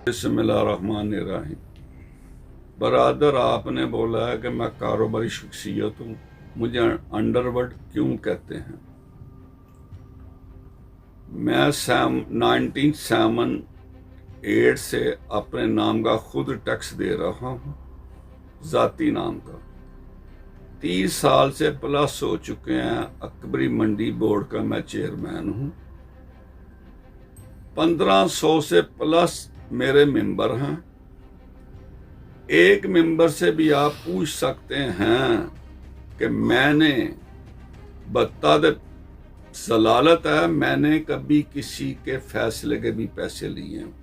बिस्मिल्लाहिर्रहमानिर्रहीम। बरादर, आपने बोला है कि मैं कारोबारी शख्सियत हूँ, मुझे अंडरवर्ल्ड क्यों कहते हैं? मैं 1978 से अपने नाम का खुद टैक्स दे रहा हूँ, ज़ाती नाम का। 30 साल से प्लस हो चुके हैं। अकबरी मंडी बोर्ड का मैं चेयरमैन हूँ। 1500 से प्लस मेरे मेंबर हैं। एक मेंबर से भी आप पूछ सकते हैं कि मैंने बता दे जलालत है, मैंने कभी किसी के फैसले के भी पैसे लिए हैं।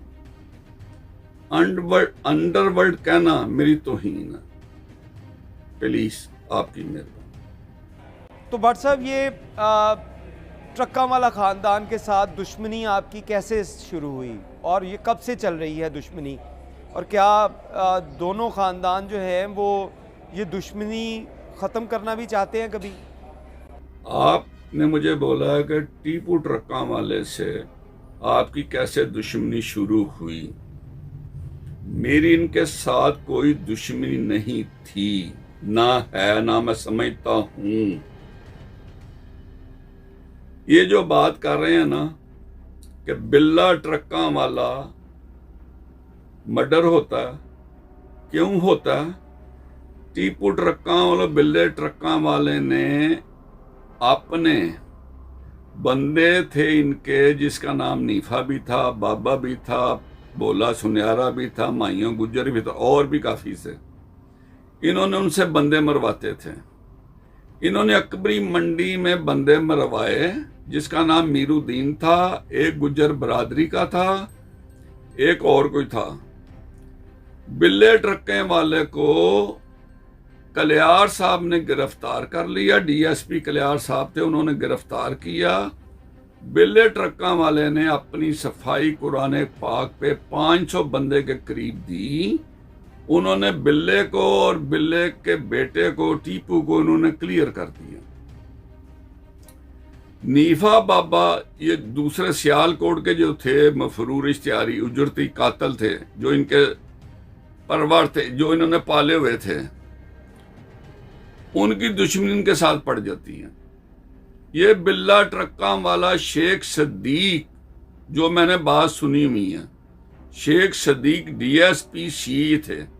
अंडरवर्ल्ड कहना मेरी तौहीन है। प्लीज आपकी मेहरबानी। तो भट्ट साहब, ये ट्रक्का वाला ख़ानदान के साथ दुश्मनी आपकी कैसे शुरू हुई और ये कब से चल रही है दुश्मनी? और क्या दोनों ख़ानदान जो हैं वो ये दुश्मनी ख़त्म करना भी चाहते हैं कभी? आपने मुझे बोला है कि टीपू ट्रक्का वाले से आपकी कैसे दुश्मनी शुरू हुई। मेरी इनके साथ कोई दुश्मनी नहीं थी, ना है, ना मैं समझता हूं। ये जो बात कर रहे हैं ना कि बिल्ला ट्रक्का वाला मर्डर होता है, क्यों होता है? टीपू ट्रक्का वाले, बिल्ले ट्रक्का वाले ने अपने बंदे थे इनके, जिसका नाम नीफा भी था, बाबा भी था, बोला सुनियारा भी था, माइयों गुज्जर भी था, और भी काफी से। इन्होंने उनसे बंदे मरवाते थे। इन्होंने अकबरी मंडी में बंदे मरवाए, जिसका नाम मीरुद्दीन था, एक गुज्जर बरादरी का था, एक और कोई था। बिल्ले ट्रक्के वाले को कलियार साहब ने गिरफ्तार कर लिया। डीएसपी कलियार साहब थे, उन्होंने गिरफ्तार किया। बिल्ले ट्रक्का वाले ने अपनी सफाई कुरान पाक पे 500 बंदे के करीब दी। उन्होंने बिल्ले को और बिल्ले के बेटे को, टीपू को, उन्होंने क्लियर कर दिया। नीफा बाबा ये दूसरे सियालकोट के जो थे, मफरूर इश्तियारी उजरती कातल थे, जो इनके परवर थे, जो इन्होंने पाले हुए थे, उनकी दुश्मनी इनके साथ पड़ जाती है। ये बिल्ला ट्रक्का वाला शेख सदीक, जो मैंने बात सुनी हुई है, शेख सदीक डीएसपी सी थे।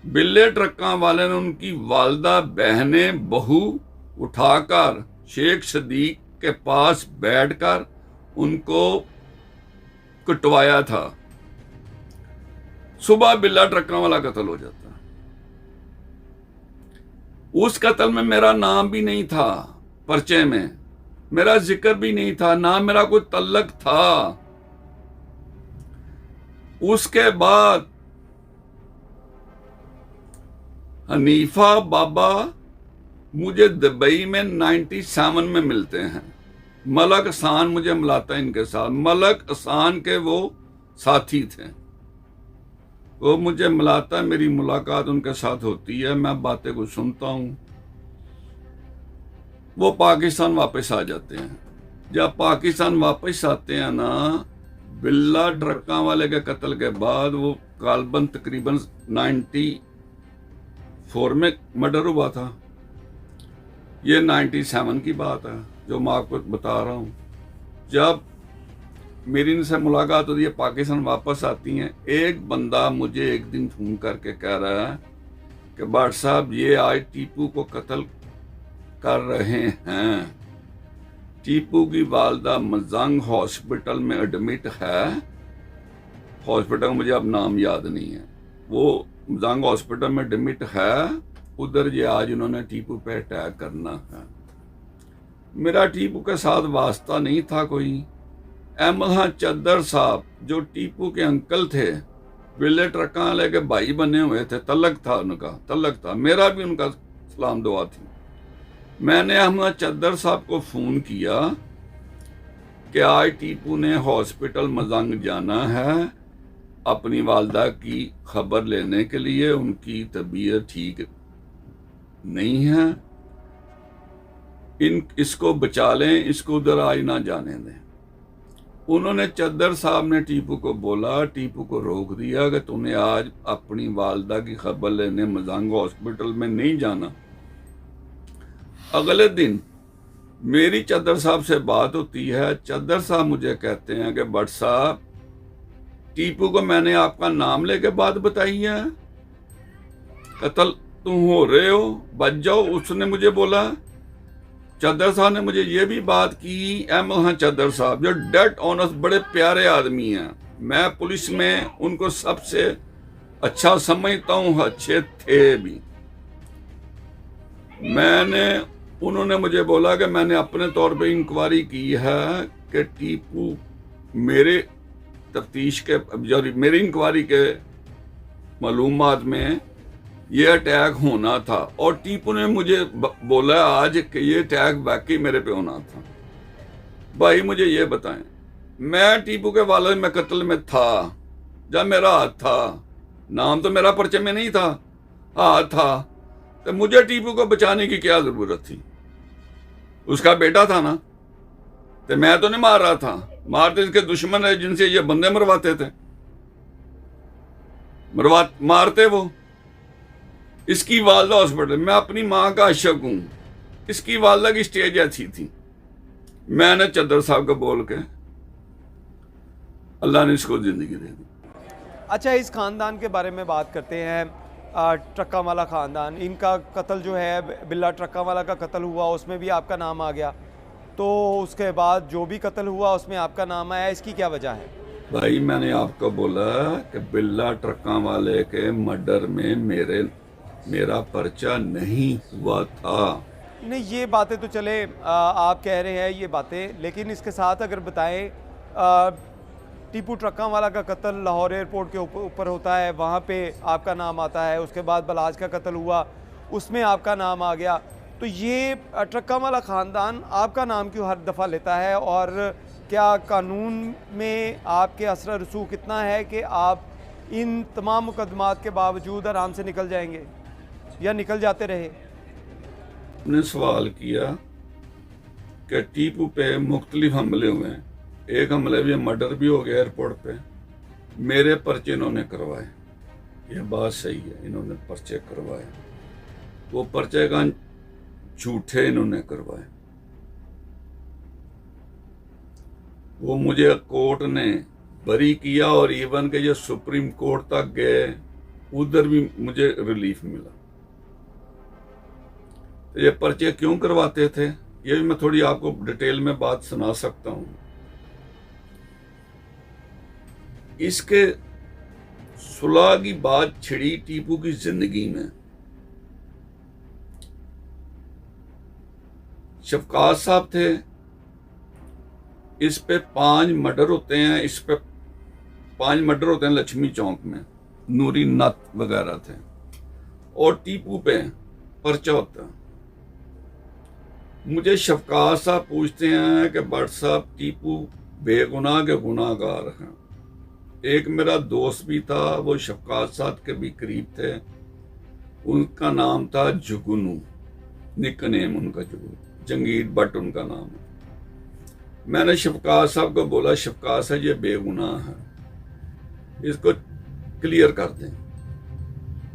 बिल्ले ट्रक्का वाले ने उनकी वालदा, बहनें, बहू उठाकर शेख सदीक के पास बैठकर उनको कुटवाया था। सुबह बिल्ला ट्रक्का वाला कत्ल हो जाता। उस कत्ल में मेरा नाम भी नहीं था, पर्चे में मेरा जिक्र भी नहीं था, ना मेरा कोई तल्लक था। उसके बाद हनीफा बाबा मुझे दुबई में 97 में मिलते हैं। मलक असान मुझे मिलाता है इनके साथ। मलक असान के वो साथी थे, वो मुझे मिलाता है, मेरी मुलाकात उनके साथ होती है, मैं बातें को सुनता हूं। वो पाकिस्तान वापस आ जाते हैं। जब पाकिस्तान वापस आते हैं ना, बिल्ला ट्रक्का वाले के कत्ल के बाद वो गालबन तकरीबन 94 में मर्डर हुआ था। ये 97 की बात है जो मैं आपको बता रहा हूं। जब मेरी इनसे मुलाकात होती है, पाकिस्तान वापस आती हैं, एक बंदा मुझे एक दिन फोन करके कह रहा है कि भट्ट साहब, ये आज टीपू को कत्ल कर रहे हैं। टीपू की वालदा मजंग हॉस्पिटल में एडमिट है। हॉस्पिटल मुझे अब नाम याद नहीं है, वो मजंग हॉस्पिटल में एडमिट है। उधर ये आज उन्होंने टीपू पे अटैक करना है। मेरा टीपू के साथ वास्ता नहीं था कोई। अहमद चद्दर साहब, जो टीपू के अंकल थे, बिल्ले ट्रक्का वाले के भाई बने हुए थे, तलक था उनका, तलक था। मेरा भी उनका सलाम दुआ थी। मैंने अहमद चद्दर साहब को फोन किया कि आज टीपू ने हॉस्पिटल मजंग जाना है अपनी वालदा की खबर लेने के लिए, उनकी तबीयत ठीक नहीं है, इसको बचा लें, इसको उधर आज ना जाने दें। उन्होंने चद्दर साहब ने टीपू को बोला, टीपू को रोक दिया कि तूने आज अपनी वालदा की खबर लेने मजांग हॉस्पिटल में नहीं जाना। अगले दिन मेरी चद्दर साहब से बात होती है। चद्दर साहब मुझे कहते हैं कि भट्ट साहब, टीपू को मैंने आपका नाम लेके बात बताई है, कत्ल तुम हो रहे हो, बच जाओ। उसने मुझे बोला, चद्दर साहब ने मुझे ये भी बात की, अहमद खान चद्दर साहब जो डेड ऑनेस्ट बड़े प्यारे आदमी हैं, मैं पुलिस में उनको सबसे अच्छा समझता हूँ, अच्छे थे भी। उन्होंने मुझे बोला कि मैंने अपने तौर पे इंक्वायरी की है कि टीपू मेरे तफ्तीश के मेरी इंक्वायरी के मालूमात में ये अटैक होना था, और टीपू ने मुझे बोला आज कि ये अटैक वाकई मेरे पे होना था। भाई मुझे ये बताएं, मैं टीपू के वाले में कत्ल में था जब मेरा हाथ था, नाम तो मेरा पर्चे में नहीं था, हाथ था, तो मुझे टीपू को बचाने की क्या जरूरत थी? उसका बेटा था ना, तो मैं तो नहीं मार रहा था, मारते इसके दुश्मन है जिनसे ये बंदे मरवाते थे, मारते वो। इसकी वालदा हॉस्पिटल, मैं अपनी माँ का आशिक हूं, इसकी वालदा की स्टेज ऐसी थी। मैंने चद्दर साहब को बोल के अल्लाह ने इसको जिंदगी दे दी। अच्छा, इस खानदान के बारे में बात करते हैं। ट्रक्का वाला खानदान, इनका कत्ल जो है, बिल्ला ट्रक्का वाला का कत्ल हुआ, उसमें भी आपका नाम आ गया, तो उसके बाद जो भी कत्ल हुआ उसमें आपका नाम आया, इसकी क्या वजह है? भाई मैंने आपको बोला कि बिल्ला ट्रक्का वाले के मर्डर में मेरा पर्चा नहीं हुआ था। नहीं, ये बातें तो चले आप कह रहे हैं ये बातें, लेकिन इसके साथ अगर बताएं, टीपू ट्रक्का वाला का कत्ल लाहौर एयरपोर्ट के ऊपर होता है, वहाँ पे आपका नाम आता है। उसके बाद बलाज का कत्ल हुआ, उसमें आपका नाम आ गया। तो ये ट्रक्का वाला ख़ानदान आपका नाम क्यों हर दफ़ा लेता है? और क्या कानून में आपके असर रसूख कितना है कि आप इन तमाम मुकदमात के बावजूद आराम से निकल जाएंगे या निकल जाते रहे? ने सवाल किया कि टीपू पे मुख्तलिफ हमले हुए हैं, एक हमले में मर्डर भी हो गया एयरपोर्ट पे, मेरे पर्चे इन्होंने करवाए। ये बात सही है, इन्होंने पर्चे करवाए, वो पर्चे का झूठे इन्होंने करवाए। वो मुझे कोर्ट ने बरी किया और इवन के जो सुप्रीम कोर्ट तक गए, उधर भी मुझे रिलीफ मिला। तो ये पर्चे क्यों करवाते थे, ये भी मैं थोड़ी आपको डिटेल में बात सुना सकता हूं। इसके सुलह की बात छिड़ी टीपू की जिंदगी में। शफकात साहब थे, इस पे 5 मर्डर होते हैं, इस पे 5 मर्डर होते हैं लक्ष्मी चौक में, नूरी नत वगैरह थे, और टीपू पे पर्चा होता है। मुझे शफकात साहब पूछते हैं कि भट्ट साहब, टीपू बेगुनाह के गुनाहगार हैं। एक मेरा दोस्त भी था, वो शफकात साहब के भी करीब थे, उनका नाम था जुगनू, निकनेम उनका जुगनू, जंगीर भट्ट उनका नाम है। मैंने शफकात साहब को बोला, शफकात साहब ये बेगुनाह है, इसको क्लियर कर दें।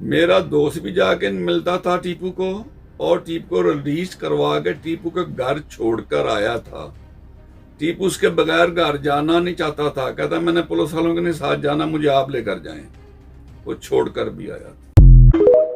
मेरा दोस्त भी जाके मिलता था टीपू को, और टीपू को रिलीज करवा के टीपू के घर छोड़कर आया था। टीपू उसके बगैर घर जाना नहीं चाहता था, कहता मैंने पुलिस वालों के साथ जाना, मुझे आप लेकर जाएं। वो छोड़कर भी आया था।